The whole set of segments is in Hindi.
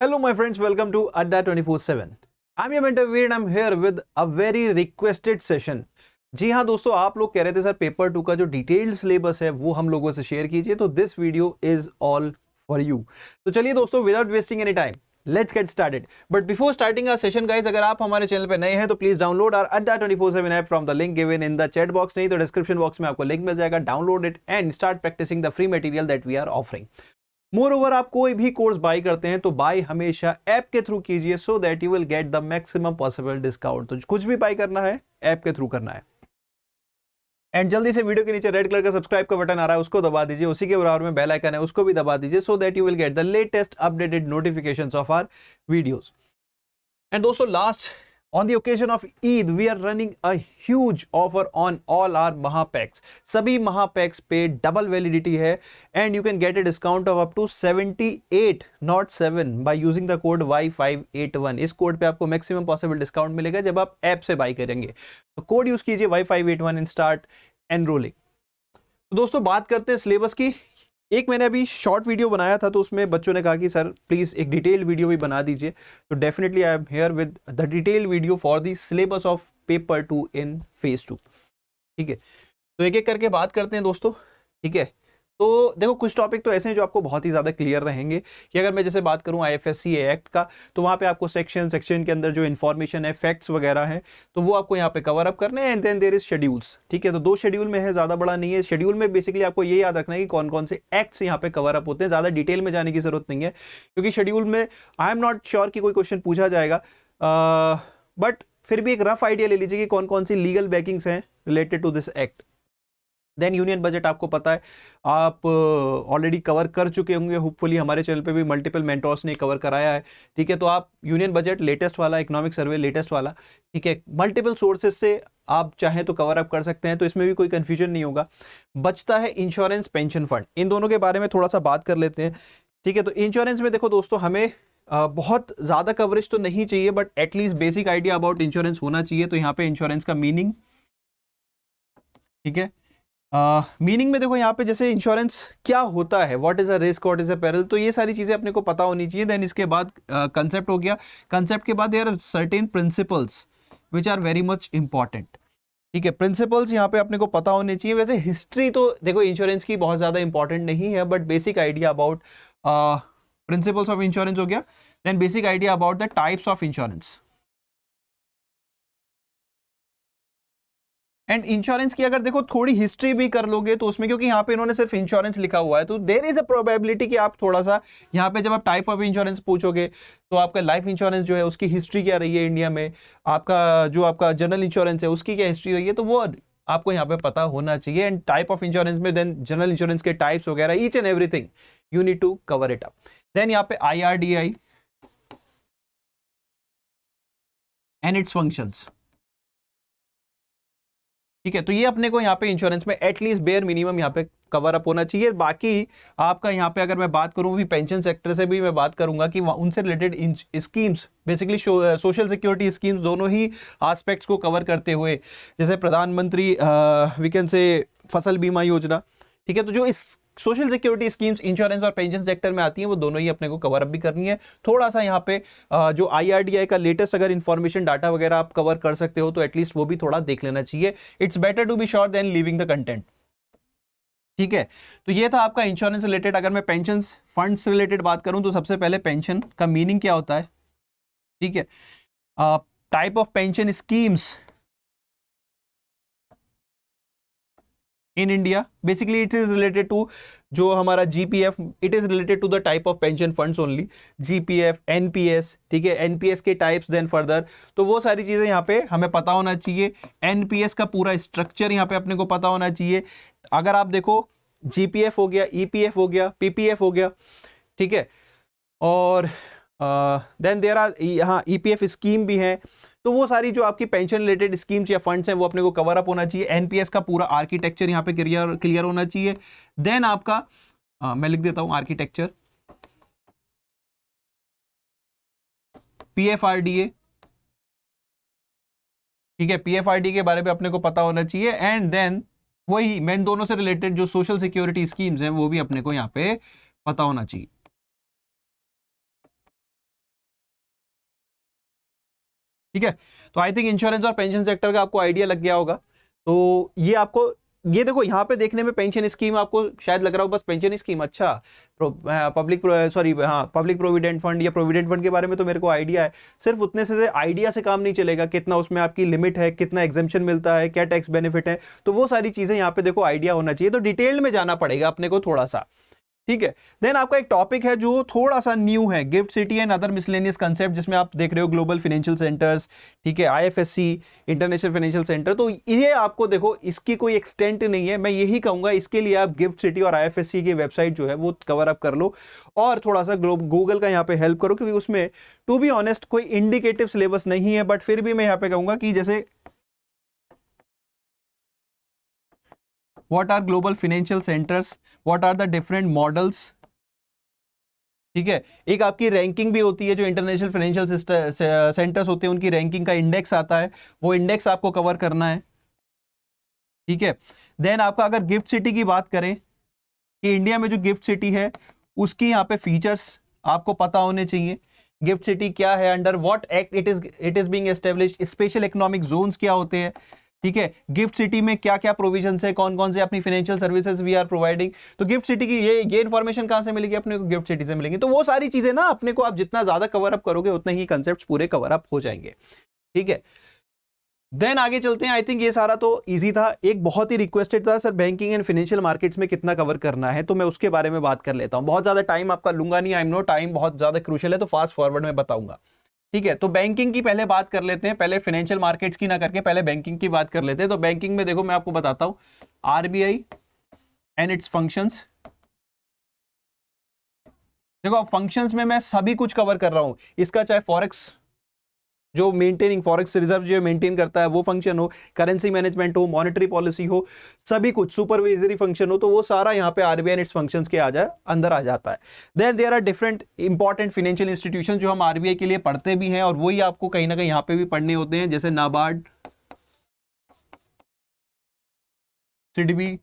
Hello, my friends. Welcome to Adda 24/7. I'm your mentor Veer and I'm here with a very requested session. जी हाँ दोस्तों, आप लोग कह रहे थे सर पेपर 2 का जो डिटेल्ड सिलेबस है वो हम लोगों से शेयर कीजिए, तो this video is all for you. तो चलिए दोस्तों, without wasting any time let's get started. But before starting our session guys, अगर आप हमारे चैनल पे नए हैं तो please download our Adda 24/7 app from the link given in the chat box. नहीं तो डिस्क्रिप्शन बॉक्स में आपको लिंक मिल जाएगा. Download it and start practicing the free material that we are offering. Moreover, आप कोई भी कोर्स बाय करते हैं तो बाय हमेशा ऐप के थ्रू कीजिए, सो that you will get the maximum possible discount. तो कुछ भी बाय करना है ऐप के थ्रू करना है. एंड जल्दी से वीडियो के नीचे रेड कलर का सब्सक्राइब का बटन आ रहा है, उसको दबा दीजिए. उसी के बराबर में बेल आइकन है, उसको भी दबा दीजिए, so that you will get the latest updated notifications of our videos. And दोस्तों, last on the occasion of Eid, we are running a huge offer on all our महापैक्स. सभी महापैक्स पे डबल वैलिडिटी है and you can get a discount of up to 78 not 7 by using the code Y581. इस कोड पे आपको मैक्सिमम पॉसिबल डिस्काउंट मिलेगा जब आप ऐप से बाई करेंगे. तो कोड यूज कीजिए Y581 एंड स्टार्ट एनरोलिंग. तो दोस्तों, बात करते हैं सिलेबस की. एक मैंने अभी शॉर्ट वीडियो बनाया था तो उसमें बच्चों ने कहा कि सर प्लीज एक डिटेल्ड वीडियो भी बना दीजिए. तो definitely I am here with the detailed video for the syllabus of paper 2 in phase 2. ठीक है, तो एक एक करके बात करते हैं दोस्तों. ठीक है, तो देखो कुछ टॉपिक तो ऐसे हैं जो आपको बहुत ही ज़्यादा क्लियर रहेंगे. कि अगर मैं जैसे बात करूं IFSC एक्ट का, तो वहाँ पे आपको सेक्शन के अंदर जो इन्फॉर्मेशन है, फैक्ट्स वगैरह हैं, तो वो आपको यहाँ पे कवर अप करने हैं. And then there is schedules. ठीक है, तो 2 शेड्यूल में है, ज़्यादा बड़ा नहीं है. शेड्यूल में बेसिकली आपको ये याद रखना है कि कौन कौन से एक्ट्स यहाँ पे कवर अप होते हैं. ज़्यादा डिटेल में जाने की जरूरत नहीं है, क्योंकि शेड्यूल में आई एम नॉट श्योर कि कोई क्वेश्चन पूछा जाएगा, बट फिर भी एक रफ आइडिया ले लीजिए कि कौन कौन सी लीगल बैकिंग्स हैं related to this act. Then union budget आपको पता है, आप ऑलरेडी कवर कर चुके होंगे. होपफुली हमारे चैनल पे भी मल्टीपल मेंटोर्स ने कवर कराया है. ठीक है, तो आप यूनियन बजट लेटेस्ट वाला, इकोनॉमिक सर्वे लेटेस्ट वाला, ठीक है, मल्टीपल सोर्सेज से आप चाहें तो कवर अप कर सकते हैं. तो इसमें भी कोई कंफ्यूजन नहीं होगा. बचता है इंश्योरेंस, पेंशन फंड. इन दोनों के बारे में थोड़ा सा बात कर लेते हैं. ठीक है, तो इंश्योरेंस में देखो दोस्तों, हमें बहुत ज़्यादा कवरेज तो नहीं चाहिए, but at least basic idea about insurance होना चाहिए. तो यहाँ पे इंश्योरेंस का मीनिंग, ठीक है, मीनिंग में देखो यहाँ पे जैसे इंश्योरेंस क्या होता है, what is a risk, what is a peril, तो ये सारी चीजें अपने को पता होनी चाहिए. देन इसके बाद कंसेप्ट हो गया. कंसेप्ट के बाद there are certain principles which are very much important. ठीक है, प्रिंसिपल्स यहाँ पे अपने को पता होने चाहिए. वैसे हिस्ट्री तो देखो इंश्योरेंस की बहुत ज्यादा इंपॉर्टेंट नहीं है, but basic idea about principles of insurance हो गया. Then basic idea about the types of insurance. And insurance की अगर देखो थोड़ी हिस्ट्री भी कर लोगे तो उसमें, क्योंकि यहाँ पे इन्होंने सिर्फ इंश्योरेंस लिखा हुआ है, तो देर इज अ प्रोबेबिलिटी कि आप थोड़ा सा यहाँ पे जब आप टाइप ऑफ इंश्योरेंस पूछोगे तो आपका लाइफ इंश्योरेंस जो है उसकी हिस्ट्री क्या रही है इंडिया में, आपका जो आपका जनरल इंश्योरेंस है उसकी क्या हिस्ट्री रही है, तो वो आपको यहाँ पे पता होना चाहिए. एंड टाइप ऑफ इंश्योरेंस में देन जनरल इंश्योरेंस के टाइप्स वगैरह, each and everything you need to cover it up. Then यहाँ पे IRDAI एंड इट्स फंक्शंस. ठीक है, तो ये अपने को यहाँ पे इंश्योरेंस में एटलीस्ट बेयर मिनिमम यहाँ पे कवर अप होना चाहिए. बाकी आपका यहाँ पे अगर मैं बात करूँ भी पेंशन सेक्टर से भी मैं बात करूंगा कि उनसे related schemes, basically social security schemes, दोनों ही एस्पेक्ट्स को कवर करते हुए, जैसे प्रधानमंत्री वी कैन से फसल बीमा योजना. ठीक है, तो जो इस सोशल सिक्योरिटी स्कीम्स इंश्योरेंस और पेंशन सेक्टर में आती हैं, वो दोनों ही अपने को कवर अप भी करनी है. थोड़ा सा यहाँ पे जो IRDAI का लेटेस्ट अगर इंफॉर्मेशन डाटा वगैरह आप कवर कर सकते हो तो एटलीस्ट वो भी थोड़ा देख लेना चाहिए. It's better to be sure then leaving the content. ठीक है, तो ये था आपका इंश्योरेंस रिलेटेड. अगर मैं पेंशन फंड से रिलेटेड बात करूं तो सबसे पहले पेंशन का मीनिंग क्या होता है. ठीक है, type of pension schemes in India, basically it is related to जो हमारा GPF, it is related to the type of pension funds only. GPF, NPS, ठीक है, NPS के टाइप्स. देन फर्दर तो वो सारी चीजें यहाँ पे हमें पता होना चाहिए. NPS का पूरा स्ट्रक्चर यहाँ पे अपने को पता होना चाहिए. अगर आप देखो GPF हो गया, EPF हो गया, PPF हो गया. ठीक है, और देन देयर आर यहाँ EPF स्कीम भी है. तो वो सारी जो आपकी पेंशन रिलेटेड स्कीम्स या फंड्स हैं वो अपने को कवर अप होना चाहिए. NPS का पूरा आर्किटेक्चर यहाँ पे क्लियर होना चाहिए. देन आपका मैं लिख देता हूं आर्किटेक्चर, PFRDA. ठीक है, PFRDA के बारे में अपने को पता होना चाहिए. एंड देन वही मैं दोनों से रिलेटेड जो सोशल सिक्योरिटी स्कीम्स हैं वो भी अपने को यहाँ पे पता होना चाहिए. ठीक है, तो आई थिंक इंश्योरेंस और पेंशन सेक्टर का आपको आइडिया लग गया होगा। तो ये आपको, ये देखो यहाँ पे देखने में पेंशन स्कीम आपको शायद लग रहा हो बस पेंशन स्कीम, अच्छा पब्लिक पब्लिक प्रोविडेंट फंड या प्रोविडेंट फंड के बारे में तो मेरे को आइडिया है। सिर्फ उतने से आइडिया से काम नहीं चलेगा, कितना उसमें आपकी लिमिट है, कितना एग्जेम्पशन मिलता है, क्या टैक्स बेनिफिट है, तो वो सारी चीजें यहाँ पे देखो आइडिया होना चाहिए। तो डिटेल में जाना पड़ेगा अपने को थोड़ा सा, ठीक है। देन आपका एक टॉपिक है जो थोड़ा सा न्यू है, gift city and other miscellaneous concept, जिसमें आप देख रहे हो ग्लोबल फाइनेंशियल सेंटर्स, ठीक है, आईएफएससी इंटरनेशनल फाइनेंशियल सेंटर। तो ये आपको देखो इसकी कोई एक्सटेंट नहीं है, मैं यही कहूंगा इसके लिए आप गिफ्ट सिटी और आईएफएससी की वेबसाइट जो है वो कवर अप कर लो और थोड़ा सा गूगल का यहाँ पे हेल्प करो, क्योंकि उसमें टू बी ऑनेस्ट कोई इंडिकेटिव सिलेबस नहीं है, बट फिर भी मैं यहाँ पे कहूंगा कि जैसे what are global financial centers, what are the different models, ठीक है। एक आपकी रैंकिंग भी होती है, जो इंटरनेशनल फाइनेंशियल सेंटर्स होते हैं उनकी रैंकिंग का इंडेक्स आता है, वो इंडेक्स आपको कवर करना है, ठीक है। देन आपका अगर गिफ्ट सिटी की बात करें कि इंडिया में जो गिफ्ट सिटी है उसकी यहाँ पे फीचर्स आपको पता होने चाहिए। गिफ्ट सिटी क्या है, under what act it is being established, special economic zones क्या होते हैं, ठीक है। गिफ्ट सिटी में क्या क्या प्रोविजंस है, कौन कौन से अपनी financial services we are providing. तो गिफ्ट सिटी की ये इंफॉर्मेशन कहां से मिलेगी अपने को, गिफ्ट सिटी से मिलेगी। तो वो सारी चीजें ना अपने को आप जितना ज्यादा कवर अप करोगे उतने ही कंसेप्ट्स पूरे कवर अप हो जाएंगे, ठीक है। देन आगे चलते हैं। आई थिंक ये सारा तो इजी था। एक बहुत ही रिक्वेस्टेड था sir banking and financial markets में कितना कवर करना है, तो मैं उसके बारे में बात कर लेता हूं। बहुत ज्यादा टाइम आपका लूंगा नहीं, आई नो टाइम बहुत ज्यादा क्रूशियल है, तो फास्ट फॉरवर्ड में बताऊंगा, ठीक है। तो बैंकिंग की पहले बात कर लेते हैं, पहले फाइनेंशियल मार्केट्स की ना करके पहले बैंकिंग की बात कर लेते हैं। तो बैंकिंग में देखो मैं आपको बताता हूं आरबीआई एंड इट्स फंक्शंस। देखो फंक्शंस में मैं सभी कुछ कवर कर रहा हूं, इसका चाहे फॉरेक्स जो मेंटेनिंग फॉरेक्स रिजर्व जो मेंटेन करता है वो फंक्शन हो, करेंसी मैनेजमेंट हो, मॉनेटरी पॉलिसी हो, सभी कुछ सुपरवाइजरी फंक्शन हो, तो वो सारा यहाँ पे आरबीआई एंड इट्स फंक्शंस के अंदर आ जाता है। Then there are different important financial institution जो हम आरबीआई के लिए पढ़ते भी हैं और वही आपको कहीं ना कहीं यहाँ पे भी पढ़ने होते हैं, जैसे नाबार्ड, सिडबी,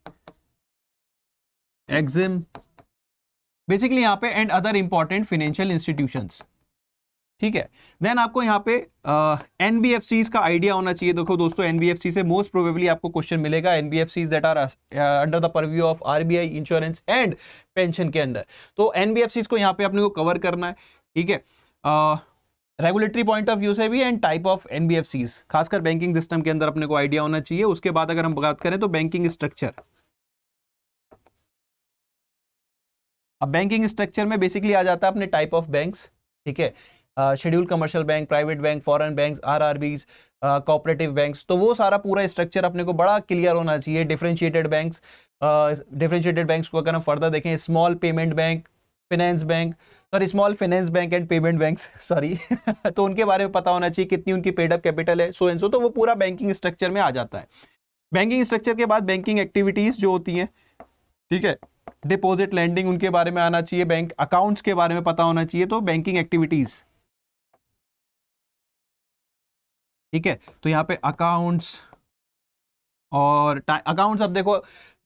एक्सिम, बेसिकली यहाँ पे and other important financial institutions, ठीक है। देन आपको यहाँ पे एनबीएफसीज का आइडिया होना चाहिए। देखो दोस्तों एनबीएफसी से मोस्ट प्रोबेबली आपको क्वेश्चन मिलेगा, NBFCs that are under the purview of RBI, insurance and pension के अंदर। तो एनबीएफसीज को यहाँ पे अपने को कवर करना है, ठीक है, रेगुलेटरी पॉइंट ऑफ व्यू से भी एंड टाइप ऑफ एनबीएफसीज, खासकर बैंकिंग सिस्टम के अंदर अपने को आइडिया होना चाहिए। उसके बाद अगर हम बात करें तो बैंकिंग स्ट्रक्चर, अब बैंकिंग स्ट्रक्चर में बेसिकली आ जाता है अपने टाइप ऑफ बैंक्स, ठीक है, schedule commercial bank, private bank, foreign banks, RRBs, cooperative banks. तो वो सारा पूरा स्ट्रक्चर अपने को बड़ा क्लियर होना चाहिए। डिफरेंशिएटेड बैंक्स को अगर हम फर्दर देखें, small payment bank, finance bank, sorry small finance bank and payment banks, sorry तो उनके बारे में पता होना चाहिए, कितनी उनकी पेड अप कैपिटल है, सो एंड सो। तो वो पूरा बैंकिंग स्ट्रक्चर में आ जाता है। बैंकिंग स्ट्रक्चर के बाद बैंकिंग एक्टिविटीज जो होती हैं, ठीक है, डिपॉजिट, लैंडिंग, उनके बारे में आना चाहिए। बैंक अकाउंट्स के बारे में पता होना चाहिए। तो बैंकिंग एक्टिविटीज, ठीक है, तो यहाँ पे अकाउंट्स और अकाउंट्स, अब देखो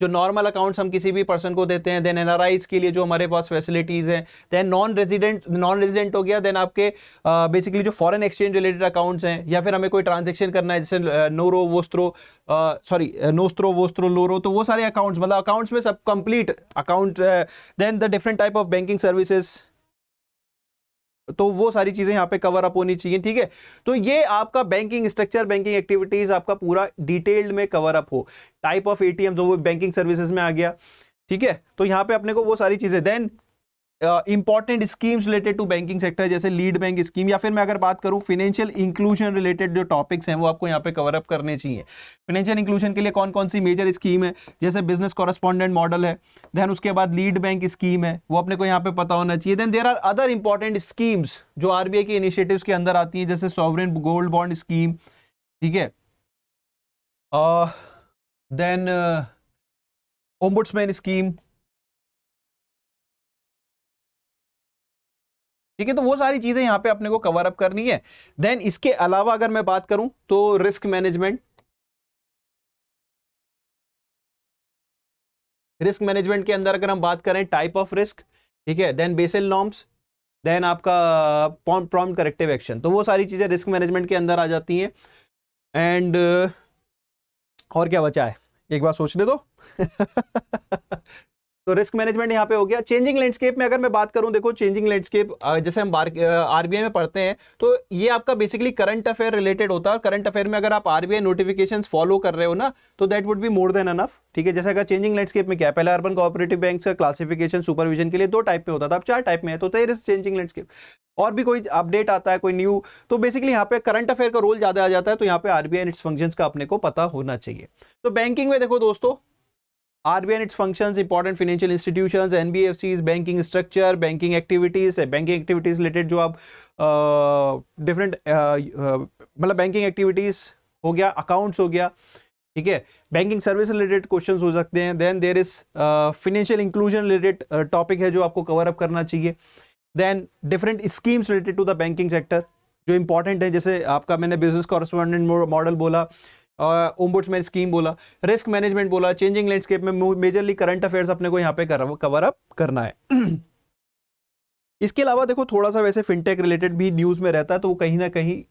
जो नॉर्मल अकाउंट्स हम किसी भी पर्सन को देते हैं, देन एनआरआईज के लिए जो हमारे पास फैसिलिटीज हैं, देन नॉन रेजिडेंट हो गया, देन आपके बेसिकली जो फॉरेन एक्सचेंज रिलेटेड अकाउंट्स हैं, या फिर हमें कोई ट्रांजेक्शन करना है जैसे नोस्त्रो वोस्त्रो लोरो, तो वो सारे अकाउंट्स, मतलब अकाउंट्स में सब complete account. Then the different type of banking services, तो वो सारी चीजें यहाँ पे कवर अप होनी चाहिए, ठीक है। तो ये आपका बैंकिंग स्ट्रक्चर, बैंकिंग एक्टिविटीज आपका पूरा डिटेल्ड में कवर अप हो। टाइप ऑफ एटीएम जो वो बैंकिंग सर्विसेज में आ गया, ठीक है। तो यहाँ पे अपने को वो सारी चीजें, then important schemes related to banking sector, जैसे लीड बैंक स्कीम, या फिर मैं अगर बात करूं फाइनेंशियल इंक्लूजन रिलेटेड जो टॉपिक्स हैं वो आपको यहाँ पे कवर अप करने चाहिए। फाइनेंशियल इंक्लूजन के लिए कौन कौन सी मेजर स्कीम है, जैसे बिजनेस कॉरेस्पॉन्डेंट मॉडल है, देन उसके बाद लीड बैंक स्कीम है, वो अपने को यहाँ पे पता होना चाहिए। Then there are other important schemes जो आरबीआई के इनिशिएटिव्स के अंदर आती हैं, जैसे सॉवरेन गोल्ड बॉन्ड स्कीम, ठीक है, देन ओम्बुड्समैन स्कीम, ठीक है। तो वो सारी चीजें यहां पे अपने को कवर अप करनी है। देन इसके अलावा अगर मैं बात करूं तो रिस्क मैनेजमेंट, के अंदर अगर हम बात करें टाइप ऑफ रिस्क, ठीक है, देन बेसल नॉर्म्स, देन आपका प्रॉम्प्ट करेक्टिव एक्शन, तो वो सारी चीजें रिस्क मैनेजमेंट के अंदर आ जाती हैं। एंड और क्या बचा है, एक बार सोचने दो। तो रिस्क मैनेजमेंट यहाँ पे हो गया। चेंजिंग लैंडस्केप में अगर मैं बात करूं, देखो चेंजिंग लैंडस्केप जैसे हम आरबीआई में पढ़ते हैं, तो ये आपका बेसिकली करंट अफेयर रिलेटेड होता है। करंट अफेयर में अगर आप आरबीआई नोटिफिकेशंस फॉलो कर रहे हो ना, तो that would be more than enough, ठीक है। जैसे अगर चेंजिंग लैंडस्केप में क्या है, पहले अर्बन कोऑपरेटिव बैंक्स का क्लासिफिकेशन सुपरविजन के लिए 2 टाइप में होता था, अब 4 टाइप में है, तो चेंजिंग लैंडस्केप। और भी कोई अपडेट आता है, कोई न्यू, तो बेसिकली यहाँ पे करंट अफेयर का रोल ज्यादा आ जाता है, तो यहाँ पे आरबीआई एंड इट्स फंक्शंस का अपने को पता होना चाहिए। तो बैंकिंग में देखो दोस्तों, RBI and its functions, important financial institutions, NBFCs, banking structure, banking activities related जो आप डिफरेंट मतलब बैंकिंग एक्टिविटीज हो गया, अकाउंट्स हो गया, ठीक है। बैंकिंग सर्विस रिलेटेड क्वेश्चंस हो सकते हैं। Then there is financial inclusion related topic है जो आपको कवर अप करना चाहिए। Then different schemes related to the banking sector जो इंपॉर्टेंट है, जैसे आपका मैंने बिजनेस कॉरेस्पॉन्डेंट मॉडल बोला, ओम्बुड्समैन स्कीम बोला, रिस्क मैनेजमेंट बोला, चेंजिंग लैंडस्केप में मेजरली करंट अफेयर्स अपने को यहाँ पे कवर अप करना है। इसके अलावा देखो थोड़ा सा वैसे फिनटेक रिलेटेड भी न्यूज में रहता है, तो वो कहीं ना कहीं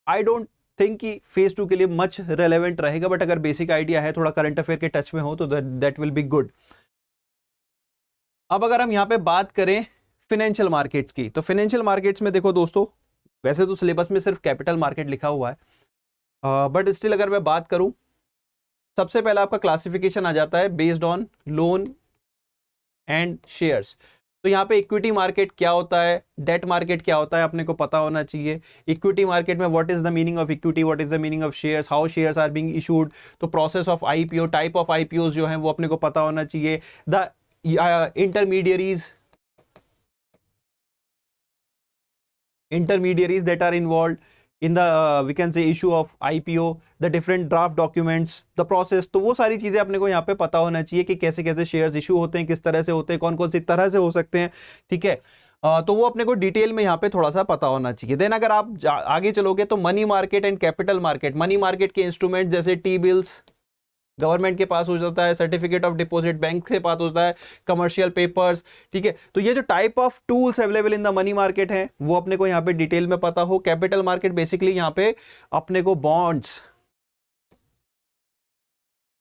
आई डोंट थिंक कि फेज 2 के लिए मच रेलेवेंट रहेगा, बट अगर बेसिक आइडिया है, थोड़ा करंट अफेयर के टच में हो, तो दैट विल बी गुड। अब अगर हम यहाँ पे बात करें फाइनेंशियल मार्केट्स की, तो फाइनेंशियल मार्केट्स में देखो दोस्तों, वैसे तो सिलेबस में सिर्फ कैपिटल मार्केट लिखा हुआ है, बट स्टिल अगर मैं बात करूं, सबसे पहला आपका क्लासिफिकेशन आ जाता है based on loan and shares. तो यहाँ पे इक्विटी मार्केट क्या होता है, डेट मार्केट क्या होता है, अपने को पता होना चाहिए। इक्विटी मार्केट में what is the meaning of equity, what is the meaning of shares, how shares are being issued, तो process of IPO, type of IPO जो है वो अपने को पता होना चाहिए। The intermediaries that are involved in the we can say issue of IPO, the different draft documents, the process, तो वो सारी चीजें अपने को यहाँ पे पता होना चाहिए कि कैसे कैसे शेयर्स इशू होते हैं, किस तरह से होते हैं, कौन कौन सी तरह से हो सकते हैं, ठीक है। तो वो अपने को डिटेल में यहाँ पे थोड़ा सा पता होना चाहिए। देन अगर आप आगे चलोगे तो money market and capital market, money market के इंस्ट्रूमेंट जैसे टी बिल्स गवर्नमेंट के पास हो जाता है, सर्टिफिकेट ऑफ डिपॉजिट बैंक के पास होता है, कमर्शियल पेपर्स, ठीक है। तो ये जो type of tools available in the money market है वो अपने को यहाँ पे डिटेल में पता हो। कैपिटल मार्केट बेसिकली यहाँ पे अपने को बॉन्ड्स,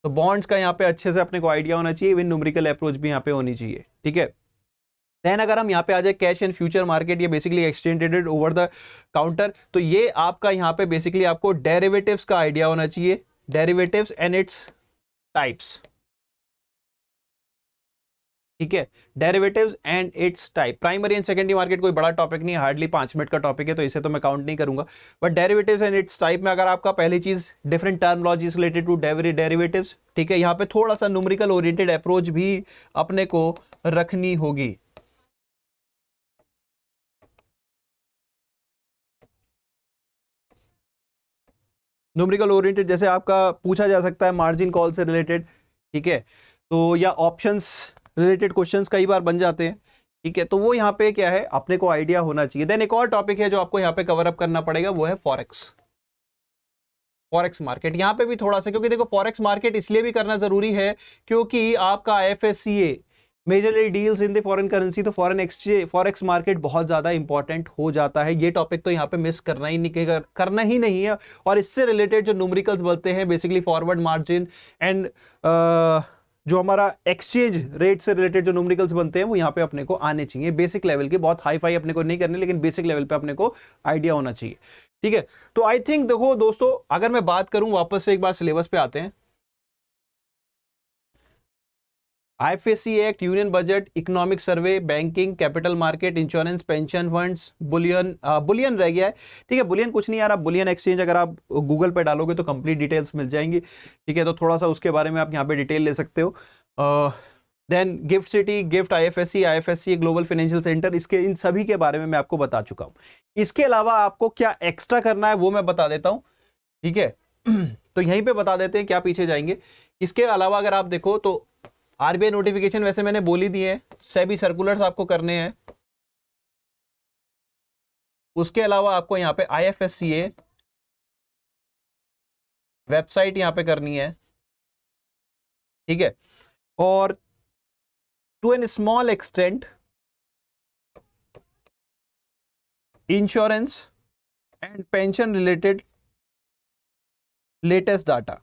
तो बॉन्ड्स का यहाँ पे अच्छे से अपने को आइडिया होना चाहिए, इवन न्यूमेरिकल अप्रोच भी यहाँ पे होनी चाहिए, ठीक है। देन अगर हम यहाँ पे आ जाए कैश एंड फ्यूचर मार्केट, ये basically exchange traded over the counter, तो ये आपका यहाँ पे बेसिकली आपको डेरिवेटिव्स का आइडिया होना चाहिए, डेरिवेटिव्स एंड इट्स टाइप्स, ठीक है। Derivatives and it's type, primary and secondary market कोई बड़ा टॉपिक नहीं है, हार्डली 5 मिनट का टॉपिक है, तो इसे तो मैं काउंट नहीं करूंगा। But derivatives and it's type में अगर आपका पहली चीज different terminologies related to derivatives, ठीक है, यहाँ पे थोड़ा सा न्यूमेरिकल ओरिएंटेड अप्रोच भी अपने को रखनी होगी। न्यूमेरिकल ओरिएंटेड जैसे आपका पूछा जा सकता है मार्जिन कॉल से रिलेटेड, ठीक है, तो या ऑप्शंस रिलेटेड क्वेश्चंस कई बार बन जाते हैं, ठीक है। तो वो यहाँ पे क्या है अपने को आइडिया होना चाहिए। देन एक और टॉपिक है जो आपको यहाँ पे कवर अप करना पड़ेगा, वो है फॉरेक्स, फॉरेक्स मार्केट। यहाँ पे भी थोड़ा सा, क्योंकि देखो फॉरेक्स मार्केट इसलिए भी करना जरूरी है क्योंकि आपका IFSCA majorly deals in the foreign currency, तो फॉरेन एक्सचेंज फॉरेक्स मार्केट बहुत ज्यादा इंपॉर्टेंट हो जाता है। ये टॉपिक तो यहाँ पे मिस करना ही नहीं है। और इससे रिलेटेड जो न्यूमेरिकल्स बोलते हैं बेसिकली फॉरवर्ड मार्जिन एंड जो हमारा एक्सचेंज रेट से रिलेटेड जो न्यूमेरिकल्स बनते हैं वो यहाँ पे अपने को आने चाहिए, बेसिक लेवल के, बहुत हाई फाई अपने को नहीं करने, लेकिन बेसिक लेवल पे अपने को आइडिया होना चाहिए, ठीक है। तो आई थिंक देखो दोस्तों, अगर मैं बात करूं, वापस से एक बार सिलेबस पे आते हैं, IFSC act, union budget, economic survey, banking, capital market, insurance, pension funds, Boolean, Boolean रह गया है, ठीक है। बुलियन कुछ नहीं यार, आप बुलियन एक्सचेंज अगर आप गूगल पे डालोगे तो कंप्लीट डिटेल्स मिल जाएंगी, ठीक है। तो थोड़ा सा उसके बारे में आप यहाँ पे डिटेल ले सकते हो। Then GIFT City, GIFT IFSC global financial centre, इसके इन सभी के बारे में मैं आपको बता चुका हूँ। इसके अलावा आपको क्या एक्स्ट्रा करना है वो मैं बता देता हूँ, ठीक है। तो यहीं पे बता देते हैं, क्या पीछे जाएंगे। इसके अलावा अगर आप देखो तो RBI नोटिफिकेशन वैसे मैंने बोल ही दिए हैं, सेबी सर्कुलर्स आपको करने हैं। उसके अलावा आपको यहाँ पे IFSCA वेबसाइट यहाँ पे करनी है, ठीक है। और to an small extent insurance and pension related latest data.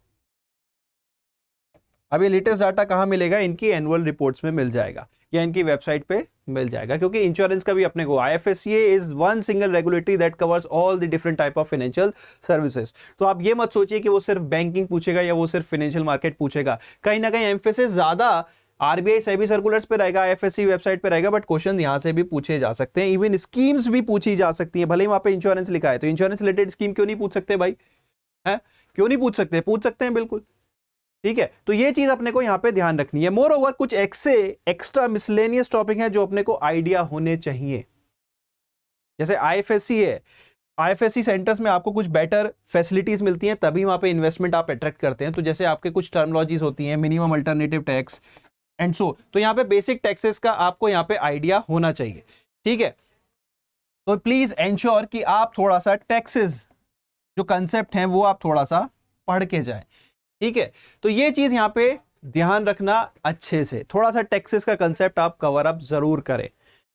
अब ये लेटेस्ट डाटा कहाँ मिलेगा? इनकी एनुअल रिपोर्ट्स में मिल जाएगा या इनकी वेबसाइट पे मिल जाएगा, क्योंकि इंश्योरेंस का भी अपने को IFSCA is one single regulatory that covers all the different type of financial services. तो आप ये मत सोचिए कि वो सिर्फ बैंकिंग पूछेगा या वो सिर्फ फाइनेंशियल मार्केट पूछेगा, कहीं ना कहीं एम्फेसिस ज्यादा RBI सेबी सर्कुलर्स पे रहेगा, IFSC वेबसाइट पे रहेगा, बट क्वेश्चन यहां से भी पूछे जा सकते हैं, इवन स्कीम्स भी पूछी जा सकती है। भले ही वहां पे इंश्योरेंस लिखा है तो इंश्योरेंस रिलेटेड स्कीम क्यों नहीं पूछ सकते भाई? है क्यों नहीं पूछ सकते? पूछ सकते हैं बिल्कुल, ठीक है। तो ये चीज अपने को यहां पे ध्यान रखनी है। मोर ओवर कुछ एक्स्ट्रा मिसलेनियस टॉपिक है जो अपने को आइडिया होने चाहिए। जैसे IFSC है, IFSC सेंटर्स में आपको कुछ बेटर फैसिलिटीज मिलती हैं, तभी वहां पे इन्वेस्टमेंट आप अट्रैक्ट करते हैं। तो जैसे आपके कुछ टर्मिनोलॉजीज होती हैं, minimum alternative tax and so, तो यहाँ पे बेसिक टैक्सेस का आपको यहाँ पे आइडिया होना चाहिए, ठीक है। तो प्लीज एंश्योर कि आप थोड़ा सा टैक्सेस जो कंसेप्ट हैं वो आप थोड़ा सा पढ़ के जाएं, ठीक है। तो ये चीज यहां पे ध्यान रखना अच्छे से, थोड़ा सा टैक्सेस का कंसेप्ट आप कवर अप जरूर करें।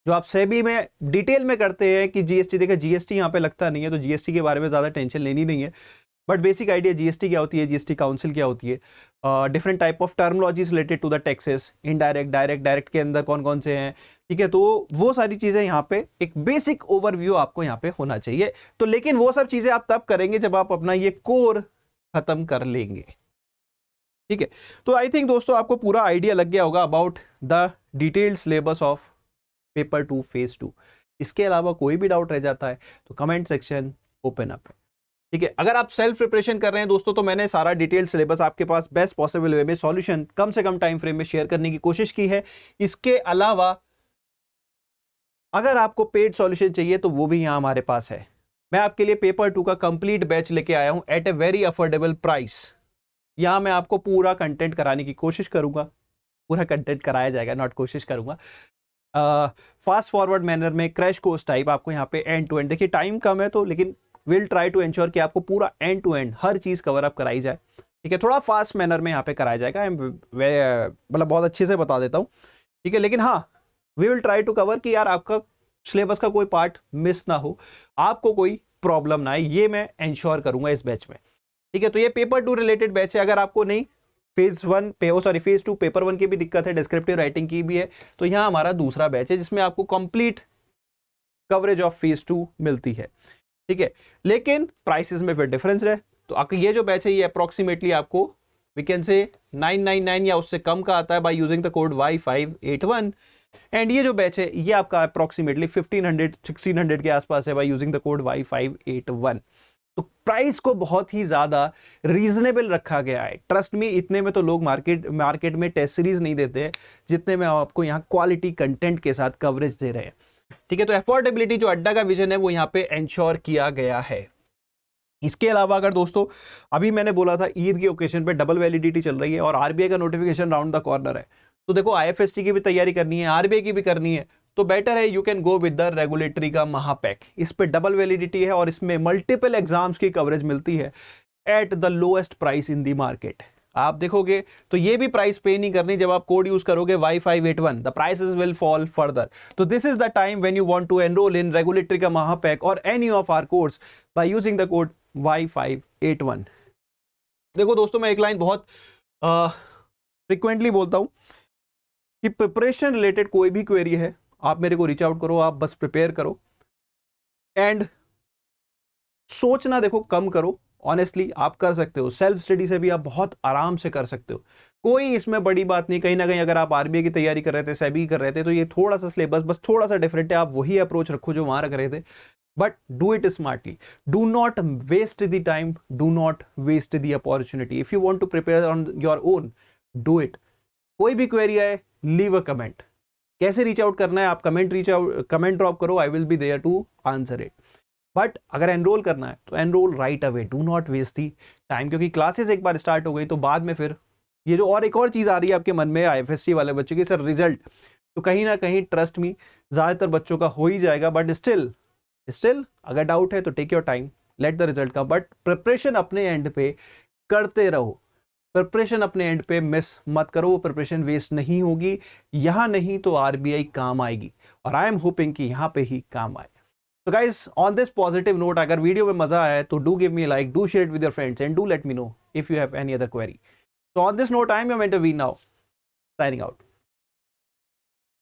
जो आप सेबी में डिटेल में करते हैं कि जीएसटी, देखिए जीएसटी यहां पे लगता नहीं है तो जीएसटी के बारे में ज्यादा टेंशन लेनी नहीं है, बट बेसिक आइडिया जीएसटी क्या होती है, जीएसटी काउंसिल क्या होती है, different type of terminologies related to the taxes, indirect, direct, direct के अंदर कौन कौन से हैं, ठीक है। तो वो सारी चीजें यहाँ पे एक बेसिक ओवरव्यू आपको यहाँ पे होना चाहिए। तो लेकिन वो सब चीजें आप तब करेंगे जब आप अपना ये कोर खत्म कर लेंगे, ठीक है। तो आई थिंक दोस्तों आपको पूरा आइडिया लग गया होगा about the detailed syllabus of paper 2 phase 2। इसके अलावा कोई भी डाउट रह जाता है तो कमेंट सेक्शन ओपन अप है, ठीक है। अगर आप सेल्फ प्रिपरेशन कर रहे हैं दोस्तों तो मैंने सारा डिटेल्ड सिलेबस आपके पास बेस्ट पॉसिबल वे में सॉल्यूशन कम से कम टाइम फ्रेम में शेयर करने की कोशिश की है। इसके अलावा अगर आपको पेड सॉल्यूशन चाहिए तो वो भी यहां हमारे पास है। मैं आपके लिए पेपर 2 का कंप्लीट बैच लेके आया हूं at a very affordable price. यहां मैं आपको पूरा कंटेंट कराने की कोशिश करूंगा, पूरा कंटेंट कराया जाएगा, नॉट कोशिश करूंगा, फास्ट फॉरवर्ड मैनर में, क्रैश कोर्स टाइप आपको यहाँ पे एंड टू एंड। देखिए टाइम कम है तो लेकिन विल ट्राई टू एंश्योर कि आपको पूरा एंड टू एंड हर चीज कवर अप कराई जाए, ठीक है। थोड़ा फास्ट मैनर में यहाँ पे कराया जाएगा, मतलब बहुत अच्छे से बता देता हूँ, ठीक है। लेकिन हाँ, we will try to cover कि यार आपका सिलेबस का कोई पार्ट मिस ना हो, आपको कोई प्रॉब्लम ना आए, ये मैं एंश्योर करूंगा इस बैच में, ठीक है। तो ये पेपर 2 रिलेटेड बैच है। अगर आपको नहीं फेज 2 पेपर 1 की भी दिक्कत है, डिस्क्रिप्टिव राइटिंग की भी है, तो यहाँ हमारा दूसरा बैच है जिसमें आपको कंप्लीट कवरेज ऑफ फेज 2 मिलती है, ठीक है। लेकिन प्राइसेस में फिर डिफरेंस रहे, तो ये जो बैच है ये अप्रोक्सीमेटली आपको वी कैन से 999 या उससे कम का आता है bye using the code Y581, and ये जो बैच है ये आपका अप्रोक्सीमेटली 1500-1600 के आसपास है bye using the code Y581। तो प्राइस को बहुत ही ज्यादा रीजनेबल रखा गया है। ट्रस्ट मी, इतने में तो लोग मार्केट में टेस्ट सीरीज नहीं देते हैं जितने में आपको यहाँ क्वालिटी कंटेंट के साथ कवरेज दे रहे हैं, ठीक है। तो अफोर्डेबिलिटी जो अड्डा का विजन है वो यहाँ पे एंश्योर किया गया है। इसके अलावा अगर दोस्तों अभी मैंने बोला था ईद के ओकेजन पे डबल वैलिडिटी चल रही है और आरबीआई का नोटिफिकेशन राउंड द कॉर्नर है, तो देखो IFSC की भी तैयारी करनी है, आरबीआई की भी करनी है, तो बेटर है you can go with the regulatory का महापैक। इस पे डबल वैलिडिटी है और इसमें मल्टीपल एग्जाम्स की कवरेज मिलती है at the lowest price in the market. आप देखोगे तो ये भी प्राइस पे नहीं करनी, जब आप कोड यूज करोगे Y581 the prices will fall further. तो this is the time when you want to enroll in regulatory का महापैक और any of our course by using the code Y581। देखो दोस्तों, मैं एक लाइन बहुत फ्रिक्वेंटली बोलता हूं कि प्रिपरेशन रिलेटेड कोई भी क्वेरी है आप मेरे को रीच आउट करो, आप बस प्रिपेयर करो एंड सोचना देखो कम करो। ऑनेस्टली आप कर सकते हो, सेल्फ स्टडी से भी आप बहुत आराम से कर सकते हो, कोई इसमें बड़ी बात नहीं। कहीं ना कहीं अगर आप आरबीआई की तैयारी कर रहे थे, सेबी कर रहे थे, तो ये थोड़ा सा सिलेबस बस थोड़ा सा डिफरेंट है, आप वही अप्रोच रखो जो वहां रख रहे थे, but do it smartly, do not waste the time, do not waste the opportunity. If you want to prepare on your own, do it. कोई भी क्वेरी आए, लीव अ कमेंट। कैसे रीच आउट करना है, आप कमेंट ड्रॉप करो, I will be there to answer it. But अगर एनरोल करना है तो enrol right away, do not waste the time, क्योंकि क्लासेस एक बार स्टार्ट हो गई तो बाद में फिर ये जो और एक और चीज आ रही है आपके मन में IFSC वाले बच्चों की, सर रिजल्ट, तो कहीं ना कहीं ट्रस्ट मी ज्यादातर बच्चों का हो ही जाएगा, बट स्टिल अगर डाउट है तो take your time, let the result come, but preparation अपने एंड पे करते रहो। प्रिपरेशन अपने एंड पे मिस मत करो, वो प्रिपरेशन वेस्ट नहीं होगी, यहां नहीं तो आरबीआई काम आएगी और आई एम होपिंग कि यहां पे ही काम आए। तो guys on this positive note, अगर वीडियो में मजा आया है तो do give me like, do share it with your friends and do let me know if you have any other query. So on this note, I am your mentor V now, signing out.